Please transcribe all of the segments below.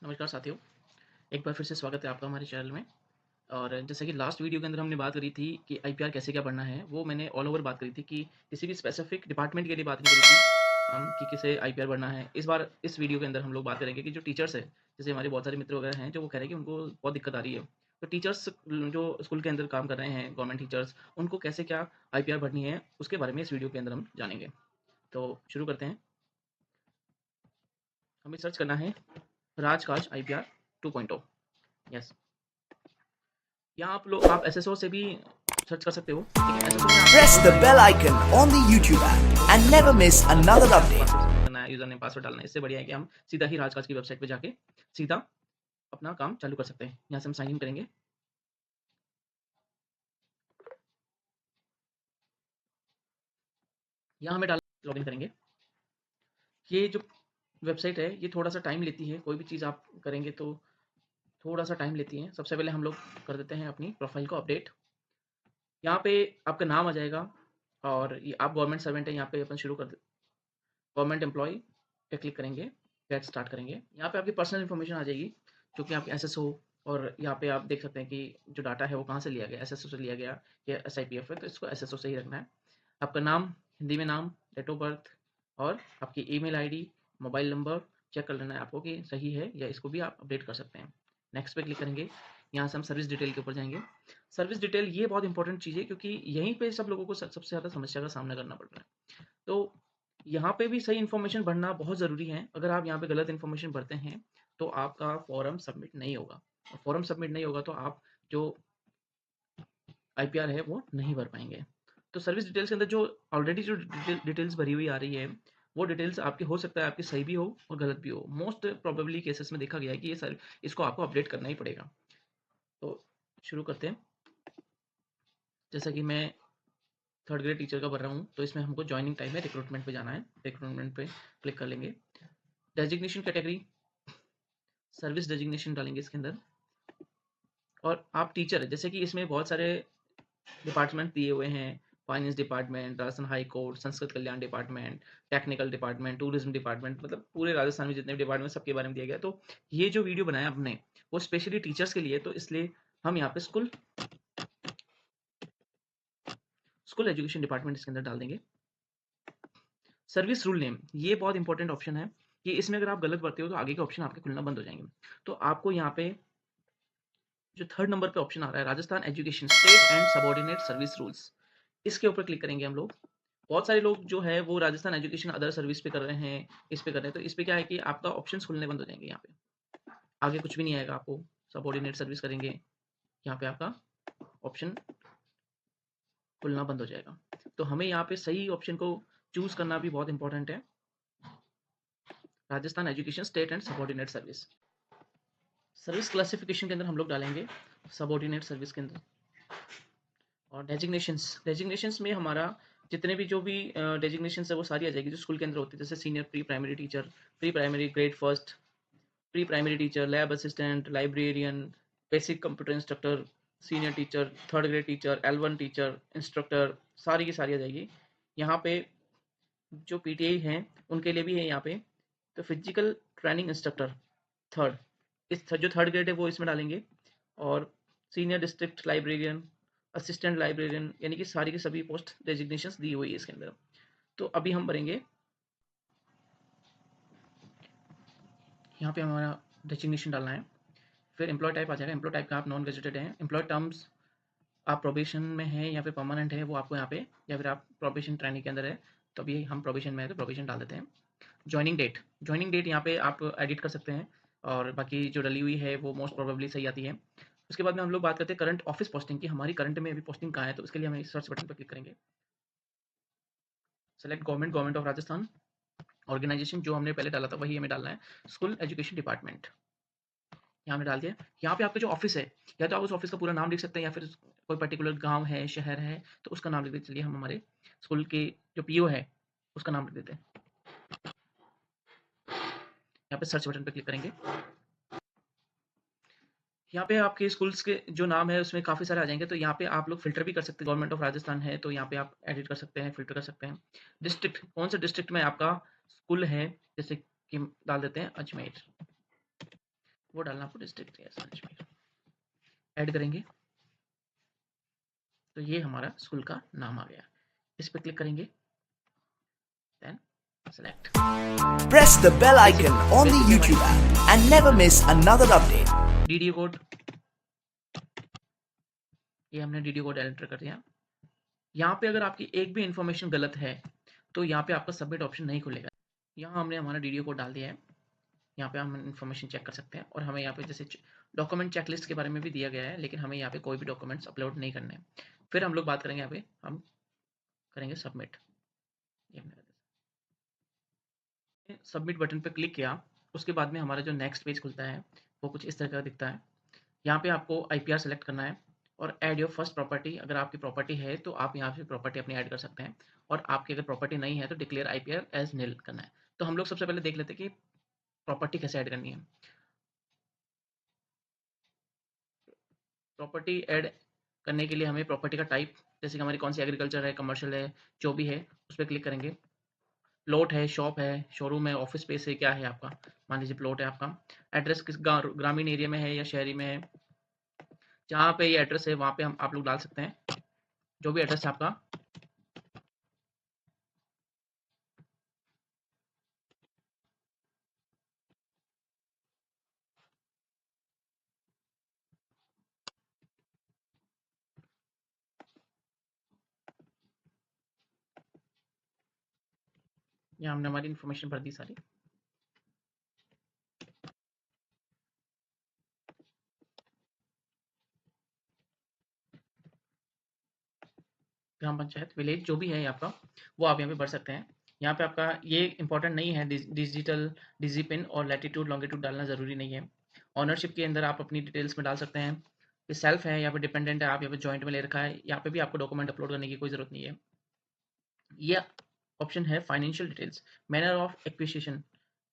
नमस्कार साथियों, एक बार फिर से स्वागत है आपका हमारे चैनल में। और जैसे कि लास्ट वीडियो के अंदर हमने बात करी थी कि आईपीआर कैसे क्या पढ़ना है, वो मैंने ऑल ओवर बात करी थी कि किसी भी स्पेसिफिक डिपार्टमेंट के लिए बात नहीं करी थी हम कि किसे आईपीआर पढ़ना है। इस बार इस वीडियो के अंदर हम लोग बात करेंगे कि जो टीचर्स है, जैसे हमारे बहुत सारे मित्र वगैरह हैं जो वो कह रहे हैं कि उनको बहुत दिक्कत आ रही है। तो टीचर्स जो स्कूल के अंदर काम कर रहे हैं, गवर्नमेंट टीचर्स, उनको कैसे क्या आईपीआर पढ़नी है, उसके बारे में इस वीडियो के अंदर हम जानेंगे। तो शुरू करते हैं। हमें सर्च करना है राजकाज आईपीआर 2.0। यस, यहाँ आप एसएसओ से भी सर्च कर सकते हो, लेकिन एसएसओ में आपको Press बहुत the सारी bell icon on the YouTube app and never miss another update. करना है, यूजर नेम पासवर्ड डालना है। इससे बढ़िया है कि हम सीधा ही राजकाज की वेबसाइट पे जाके सीधा अपना काम चालू कर सकते हैं। यहाँ से हम साइन इन करेंगे। यहाँ हमें डाल लॉग इन करेंगे। ये जो वेबसाइट है ये थोड़ा सा टाइम लेती है, कोई भी चीज़ आप करेंगे तो थोड़ा सा टाइम लेती है। सबसे पहले हम लोग कर देते हैं अपनी प्रोफाइल को अपडेट। यहाँ पे आपका नाम आ जाएगा और ये आप गवर्नमेंट सर्वेंट है, यहाँ पे अपन शुरू कर गवर्नमेंट एम्प्लॉय पे क्लिक करेंगे, गेट स्टार्ट करेंगे। यहाँ पे आपकी पर्सनल इन्फॉर्मेशन आ जाएगी जो कि आपके एसएसओ, और यहाँ पे आप देख सकते हैं कि जो डाटा है वो कहाँ से लिया गया, एसएसओ से लिया गया या एसआईपीएफ है, तो इसको एसएसओ से ही रखना है। आपका नाम, हिंदी में नाम, डेट ऑफ बर्थ और आपकी email ID, mobile number check कर लेना है आपको कि सही है, या इसको भी आप अपडेट कर सकते हैं। नेक्स्ट पे क्लिक करेंगे। यहाँ से हम सर्विस डिटेल के ऊपर जाएंगे। सर्विस डिटेल ये बहुत इंपॉर्टेंट चीज़ है क्योंकि यहीं पे सब लोगों को सबसे ज़्यादा समस्या का सामना करना पड़ रहा है। तो यहाँ पे भी सही इन्फॉर्मेशन भरना बहुत ज़रूरी है। अगर आप यहाँ पे गलत इन्फॉर्मेशन भरते हैं तो आपका फॉर्म सबमिट नहीं होगा, और फॉर्म सबमिट नहीं होगा तो आप जो आईपीआर है वो नहीं भर पाएंगे। तो सर्विस डिटेल्स के अंदर जो ऑलरेडी जो डिटेल्स भरी हुई आ रही है, वो डिटेल्स आपकी हो सकता है आपकी सही भी हो और गलत भी हो। मोस्ट प्रोबेबली केसेस में देखा गया है कि ये सर इसको आपको अपडेट करना ही पड़ेगा। तो शुरू करते हैं। जैसा कि मैं थर्ड ग्रेड टीचर का भर रहा हूँ, तो इसमें हमको ज्वाइनिंग टाइम में रिक्रूटमेंट पे जाना है। रिक्रूटमेंट पे क्लिक कर लेंगे। डेजिग्नेशन कैटेगरी, सर्विस डेजिग्नेशन डालेंगे इसके अंदर। और आप टीचर है, जैसे कि इसमें बहुत सारे डिपार्टमेंट दिए हुए हैं। Finance department, Rajasthan high court, Sanskrit कल्याण department, technical department, tourism department, मतलब पूरे राजस्थान में जितने भी डिपार्टमेंट सबके बारे में दिया गया। तो ये जो वीडियो बनाया हमने वो स्पेशली टीचर्स के लिए, तो इसलिए हम यहाँ पे स्कूल एजुकेशन डिपार्टमेंट इसके अंदर डाल देंगे। सर्विस रूल नेम, ये बहुत इंपॉर्टेंट ऑप्शन है कि इसमें अगर आप गलत भरते हो तो आगे के ऑप्शन आपके खुलना बंद हो जाएंगे। तो आपको यहाँ पे जो थर्ड नंबर पे ऑप्शन आ रहा है, Rajasthan education state and subordinate service rules, इसके ऊपर क्लिक करेंगे हम लोग। बहुत सारे लोग जो है वो राजस्थान एजुकेशन अदर सर्विस पे कर रहे हैं, इस पे कर रहे हैं। तो इस पे क्या है कि आपका ऑप्शन खुलने बंद हो जाएंगे। यहाँ पे आगे कुछ भी नहीं आएगा आपको। सबॉर्डिनेट सर्विस करेंगे, यहाँ पे आपका ऑप्शन खुलना बंद हो जाएगा। तो हमें यहाँ पे सही ऑप्शन को चूज करना भी बहुत इंपॉर्टेंट है। Rajasthan education state and subordinate service. Service classification के अंदर हम लोग डालेंगे सबॉर्डिनेट सर्विस के अंदर। और डेजिग्नेशंस में हमारा जितने भी जो भी डेजिग्नेशंस है वो सारी आ जाएगी जो स्कूल के अंदर होती है। जैसे senior pre primary teacher, pre primary grade first, pre primary teacher, lab assistant, librarian, basic computer instructor, senior teacher, third grade teacher, L1 teacher, instructor, सारी की सारी आ जाएगी। यहाँ पे जो पीटीआई हैं उनके लिए भी है यहाँ पे। तो फिजिकल ट्रेनिंग इंस्ट्रक्टर थर्ड, जो थर्ड ग्रेड है वो इसमें डालेंगे। और senior district librarian, assistant librarian, यानी कि सारी की सभी पोस्ट डेजिग्नेशंस दी हुई है इसके अंदर। तो अभी हम भरेंगे। यहाँ पे हमारा डेजिग्नेशन डालना है। फिर एम्प्लॉय टाइप आ जाएगा। एम्प्लॉय टाइप का आप नॉन गेजेटेड हैं। एम्प्लॉय टर्म्स, आप प्रोबेशन में हैं या फिर परमानेंट है वो आपको यहाँ पे, या फिर आप प्रोबेशन ट्रेनिंग के अंदर है। तो अभी हम प्रोबेशन में है तो प्रोबेशन डाल देते हैं। ज्वाइनिंग डेट यहाँ पे आप एडिट कर सकते हैं, और बाकी जो डली हुई है वो मोस्ट प्रोबेबली सही आती है। उसके बाद में हम लोग बात करते हैं करंट ऑफिस पोस्टिंग की, हमारी करंट में अभी पोस्टिंग कहाँ है। तो उसके लिए हमें सर्च बटन पर क्लिक करेंगे। Select government of Rajasthan. Organization जो हमने पहले डाला था वही हमें डालना है, स्कूल एजुकेशन डिपार्टमेंट। यहाँ पे डाल दिया। यहाँ पे आपका जो ऑफिस है, या तो आप उस ऑफिस का पूरा नाम लिख सकते हैं, या फिर कोई पर्टिकुलर गांव है, शहर है, तो उसका नाम लिख देते। चलिए हम हमारे स्कूल के जो पीओ है उसका नाम लिख देते हैं। यहाँ पे सर्च बटन पे क्लिक करेंगे। यहाँ पे आपके स्कूल्स के जो नाम है उसमें काफ़ी सारे आ जाएंगे। तो यहाँ पे आप लोग फ़िल्टर भी कर सकते हैं। गवर्नमेंट ऑफ राजस्थान है तो यहाँ पे आप एडिट कर सकते हैं, फ़िल्टर कर सकते हैं। डिस्ट्रिक्ट, कौन से डिस्ट्रिक्ट में आपका स्कूल है, जैसे कि डाल देते हैं अजमेर। वो डालना आपको डिस्ट्रिक्ट अजमेर। ऐड करेंगे तो ये हमारा स्कूल का नाम आ गया। इस पर क्लिक करेंगे, then select. Press the bell icon on the YouTube app and never miss another update. DDO code, ये हमने डीडीओ कोड एंटर कर दिया। यहाँ पे अगर आपकी एक भी इंफॉर्मेशन गलत है तो यहाँ पे आपका सबमिट ऑप्शन नहीं खुलेगा। यहाँ हमने हमारा डीडीओ कोड डाल दिया है, यहाँ पे हम इन्फॉर्मेशन चेक कर सकते हैं और हमें यहाँ पे जैसे डॉक्यूमेंट चेकलिस्ट के बारे में भी दिया गया है, लेकिन हमें यहाँ पे कोई भी डॉक्यूमेंट्स अपलोड नहीं करने हैं। फिर हम लोग बात करेंगे, यहाँ पे हम करेंगे सबमिट। ये हमने सबमिट बटन पे क्लिक किया, उसके बाद में हमारा जो नेक्स्ट पेज खुलता है वो कुछ इस तरह का दिखता है। यहाँ पे आपको आईपीआर सेलेक्ट करना है और ऐड योर फर्स्ट प्रॉपर्टी। अगर आपकी प्रॉपर्टी है तो आप यहाँ से प्रॉपर्टी अपनी ऐड कर सकते हैं, और आपकी अगर प्रॉपर्टी नहीं है तो डिक्लेयर आईपीआर एज नील करना है। तो हम लोग सबसे पहले देख लेते हैं कि प्रॉपर्टी कैसे ऐड करनी है। प्रॉपर्टी ऐड करने के लिए हमें प्रॉपर्टी का टाइप, जैसे कि हमारी कौन सी एग्रीकल्चर है, कमर्शियल है, जो भी है उस पर क्लिक करेंगे। प्लॉट है, शॉप है, शोरूम है, ऑफिस स्पेस है, क्या है आपका, मान लीजिए प्लॉट है आपका। एड्रेस किस ग्रामीण एरिया में है या शहरी में है, जहाँ पे ये एड्रेस है वहाँ पे हम आप लोग डाल सकते हैं जो भी एड्रेस है आपका। यहाँ हमने हमारी इन्फॉर्मेशन भर दी सारी। ग्राम पंचायत, विलेज, जो भी है आपका वो आप यहाँ पे भर सकते हैं। यहाँ पे आपका ये इंपॉर्टेंट नहीं है, डिजिटल डिजी पिन और लैटिट्यूड लॉन्गिट्यूड डालना ज़रूरी नहीं है। ऑनरशिप के अंदर आप अपनी डिटेल्स में डाल सकते हैं कि सेल्फ है या फिर डिपेंडेंट है, आप यहाँ पे जॉइंट में ले रखा है, यहाँ पे भी आपको डॉक्यूमेंट अपलोड करने की कोई ज़रूरत नहीं है। ये ऑप्शन है financial details, manner of acquisition.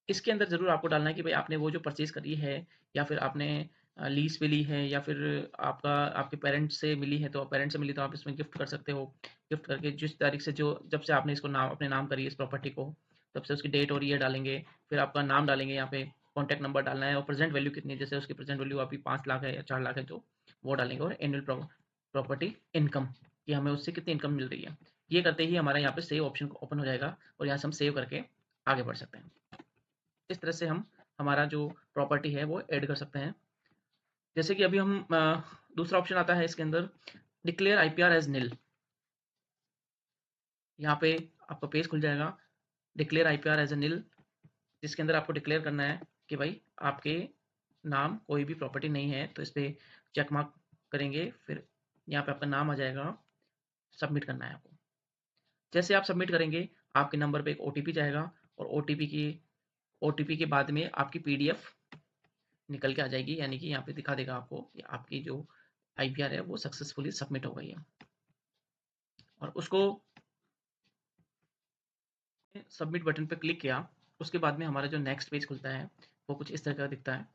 इसके अंदर ज़रूर आपको डालना है कि भाई आपने वो जो परचेज़ करी है या फिर आपने लीज़ पे ली है या फिर आपका आपके पेरेंट्स से मिली है, तो पेरेंट्स से मिली तो आप इसमें गिफ्ट कर सकते हो। गिफ्ट करके जिस तारीख से, जो जब से आपने इसको नाम अपने नाम करी इस प्रॉपर्टी को, तब से उसकी डेट और ईयर डालेंगे। फिर आपका नाम डालेंगे, यहाँ पे कॉन्टैक्ट नंबर डालना है और प्रेजेंट वैल्यू कितनी है, जैसे उसकी प्रेजेंट वैल्यू अभी 5 लाख है या 4 लाख है तो वो डालेंगे। और एनुअल प्रॉपर्टी इनकम, कि हमें उससे कितनी इनकम मिल रही है। ये करते ही हमारा यहाँ पे सेव ऑप्शन ओपन हो जाएगा और यहाँ से हम सेव करके आगे बढ़ सकते हैं। इस तरह से हम हमारा जो प्रॉपर्टी है वो ऐड कर सकते हैं। जैसे कि अभी हम दूसरा ऑप्शन आता है इसके अंदर, डिक्लेयर आईपीआर एज नील। यहाँ पे आपका पेज खुल जाएगा, डिक्लेयर आईपीआर एज ए नील, जिसके अंदर आपको डिक्लेयर करना है कि भाई आपके नाम कोई भी प्रॉपर्टी नहीं है, तो इस पर चेक मार्क करेंगे। फिर यहाँ पे आपका नाम आ जाएगा, सबमिट करना है आपको। जैसे आप सबमिट करेंगे आपके नंबर पे एक ओटीपी जाएगा और ओटीपी के बाद में आपकी पीडीएफ निकल के आ जाएगी, यानी कि यहाँ पे दिखा देगा आपको कि आपकी जो आईपीआर है वो सक्सेसफुली सबमिट हो गई है। और उसको सबमिट बटन पे क्लिक किया, उसके बाद में हमारा जो नेक्स्ट पेज खुलता है वो कुछ इस तरह का दिखता है।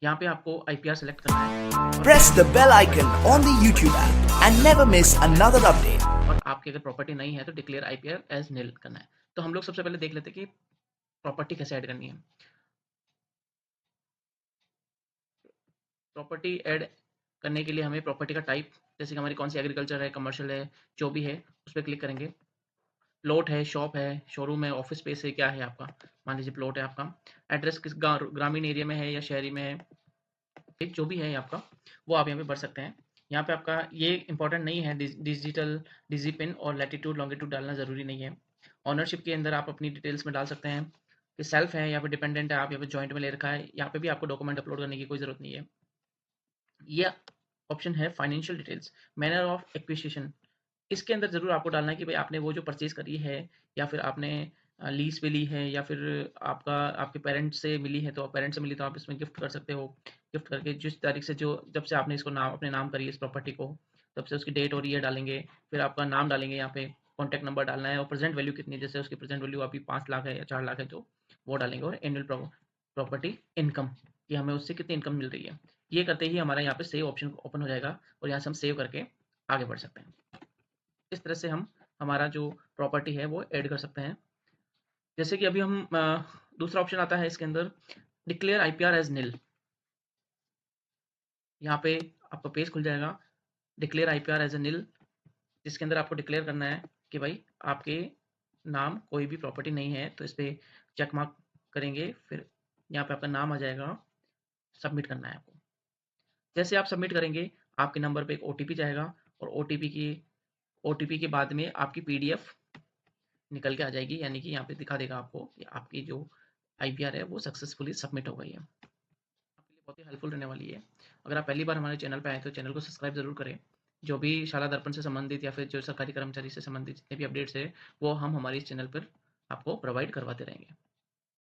यहाँ पे आपको आईपीआर सेलेक्ट करना है Press the bell icon on the YouTube app and never miss another update. और आपकी अगर प्रॉपर्टी नहीं है तो डिक्लेयर आईपीआर एज नील करना है। तो हम लोग सबसे पहले देख लेते हैं कि प्रॉपर्टी कैसे ऐड करनी है। प्रॉपर्टी ऐड करने के लिए हमें प्रॉपर्टी का टाइप, जैसे कि हमारी कौन सी एग्रीकल्चर है, कमर्शियल है, जो भी है उस पर क्लिक करेंगे। प्लॉट है, शॉप है, शोरूम है, ऑफिस स्पेस है, क्या है आपका, मान लीजिए प्लॉट है आपका। एड्रेस किस ग्रामीण एरिया में है या शहरी में है, जो भी है आपका वो आप यहाँ पे भर सकते हैं। यहाँ पे आपका ये इंपॉर्टेंट नहीं है, डिजिटल डिजी पिन और लैटिट्यूड लॉन्गिट्यूड डालना ज़रूरी नहीं है। ऑनरशिप के अंदर आप अपनी डिटेल्स में डाल सकते हैं कि सेल्फ है या फिर डिपेंडेंट है, आप यहाँ पे जॉइंट में ले रखा है, यहाँ पे भी आपको डॉक्यूमेंट अपलोड करने की कोई ज़रूरत नहीं है। ये ऑप्शन है financial details, manner of acquisition. इसके अंदर ज़रूर आपको डालना है कि भाई आपने वो जो परचेज़ करी है या फिर आपने लीज़ पे ली है या फिर आपका आपके पेरेंट्स से मिली है, तो पेरेंट्स से मिली तो आप इसमें गिफ्ट कर सकते हो। गिफ्ट करके जिस तारीख से, जो जब से आपने इसको नाम अपने नाम करी इस प्रॉपर्टी को, तब से उसकी डेट और ईयर डालेंगे। फिर आपका नाम डालेंगे, यहाँ पे कॉन्टैक्ट नंबर डालना है और प्रेजेंट वैल्यू कितनी है, जैसे उसकी प्रेजेंट वैल्यू अभी 5 लाख है या 4 लाख है तो वो डालेंगे। और एनुअल प्रॉपर्टी इनकम, कि हमें उससे कितनी इनकम मिल रही है। ये करते ही हमारा यहाँ पे सेव ऑप्शन ओपन हो जाएगा और यहाँ से हम सेव करके आगे बढ़ सकते हैं। इस तरह से हम हमारा जो प्रॉपर्टी है वो ऐड कर सकते हैं। जैसे कि अभी हम दूसरा ऑप्शन आता है इसके अंदर, डिक्लेयर आईपीआर एज नील। यहाँ पे आपका पेज खुल जाएगा, डिक्लेयर आईपीआर एज ए निल, जिसके अंदर आपको डिक्लेयर करना है कि भाई आपके नाम कोई भी प्रॉपर्टी नहीं है, तो इस पर चेक मार्क करेंगे। फिर यहाँ पे आपका नाम आ जाएगा, सबमिट करना है आपको। जैसे आप सबमिट करेंगे, आपके नंबर पे एक ओटीपी जाएगा और ओटीपी के बाद में आपकी पीडीएफ निकल के आ जाएगी, यानी कि यहाँ पे दिखा देगा आपको कि आपकी जो आईपीआर है वो सक्सेसफुली सबमिट हो गई है। आपके लिए बहुत ही हेल्पफुल रहने वाली है। अगर आप पहली बार हमारे चैनल पे आए तो चैनल को सब्सक्राइब जरूर करें। जो भी शाला दर्पण से संबंधित या फिर जो सरकारी कर्मचारी से संबंधित जितने भी अपडेट्स है वो हम हमारे इस चैनल पर आपको प्रोवाइड करवाते रहेंगे।